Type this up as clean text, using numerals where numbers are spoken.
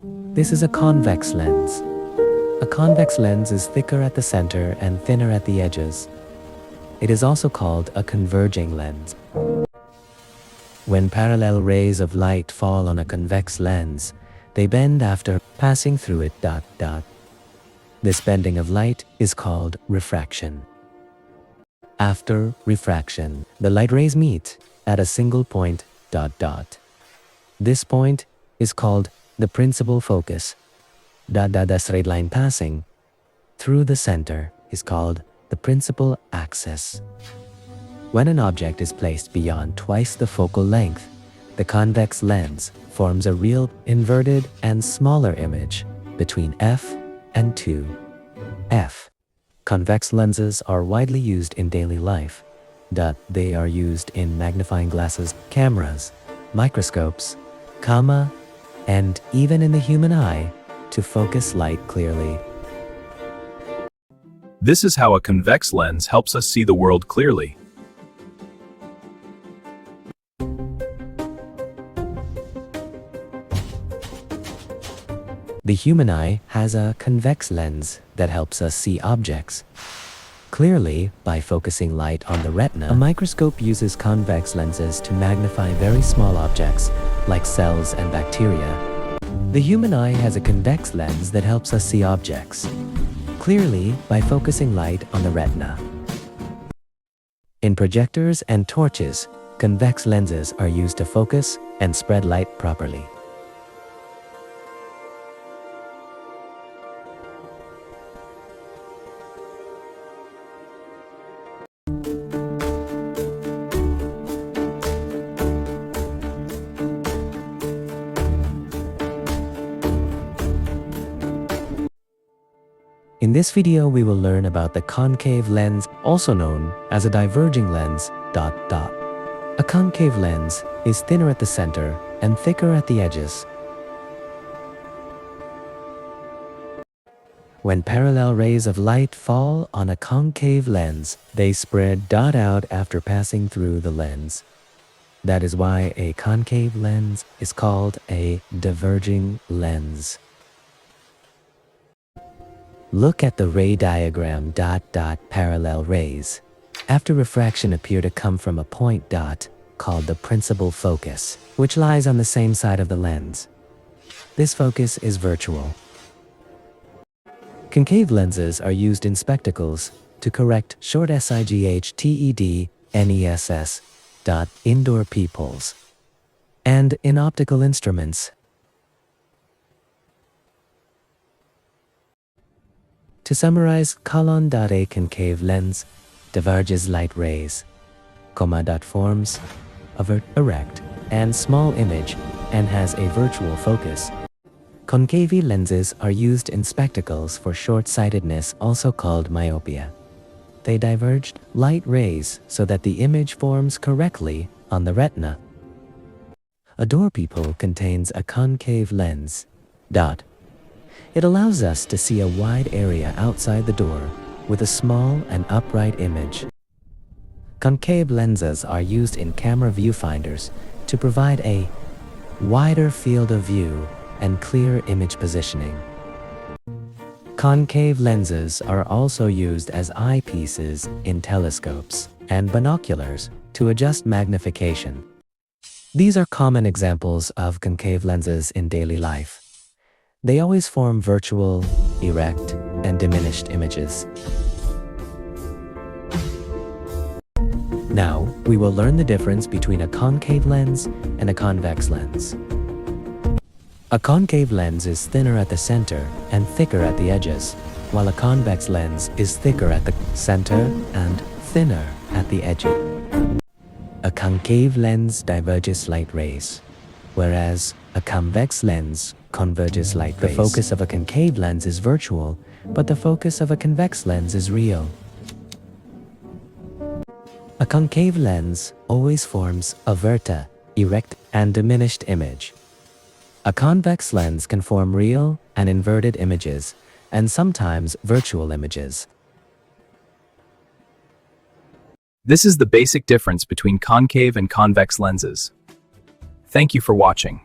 This is a convex lens. A convex lens is thicker at the center and thinner at the edges. It is also called a converging lens. When parallel rays of light fall on a convex lens, they bend after passing through it. This bending of light is called refraction. After refraction, the light rays meet at a single point. This point is called the principal focus. The straight line passing through the center is called the principal axis. When an object is placed beyond twice the focal length, the convex lens forms a real inverted and smaller image between f and 2f. Convex lenses are widely used in daily life. They are used in magnifying glasses, cameras, microscopes, and even in the human eye to focus light clearly. This is how a convex lens helps us see the world clearly. The human eye has a convex lens that helps us see objects clearly by focusing light on the retina. A microscope uses convex lenses to magnify very small objects like cells and bacteria. The human eye has a convex lens that helps us see objects clearly by focusing light on the retina. In projectors and torches, convex lenses are used to focus and spread light properly. In this video, we will learn about the concave lens, also known as a diverging lens. A concave lens is thinner at the center and thicker at the edges. When parallel rays of light fall on a concave lens, they spread out after passing through the lens. That is why a concave lens is called a diverging lens. Look at the ray diagram. Parallel rays after refraction appear to come from a point called the principal focus, which lies on the same side of the lens. This focus is virtual. Concave lenses are used in spectacles to correct short sighted ness indoor peepholes, and in optical instruments. To summarize, a concave lens diverges light rays, forms a erect and small image and has a virtual focus. Concave lenses are used in spectacles for short-sightedness, also called myopia. They diverged light rays so that the image forms correctly on the retina. A door peephole contains a concave lens. It allows us to see a wide area outside the door with a small and upright image. Concave lenses are used in camera viewfinders to provide a wider field of view and clear image positioning. Concave lenses are also used as eyepieces in telescopes and binoculars to adjust magnification. These are common examples of concave lenses in daily life. They always form virtual, erect, and diminished images. Now, we will learn the difference between a concave lens and a convex lens. A concave lens is thinner at the center and thicker at the edges, while a convex lens is thicker at the center and thinner at the edges. A concave lens diverges light rays, whereas a convex lens converges light rays. The focus of a concave lens is virtual, but the focus of a convex lens is real. A concave lens always forms a erect and diminished image. A convex lens can form real and inverted images, and sometimes virtual images. This is the basic difference between concave and convex lenses. Thank you for watching.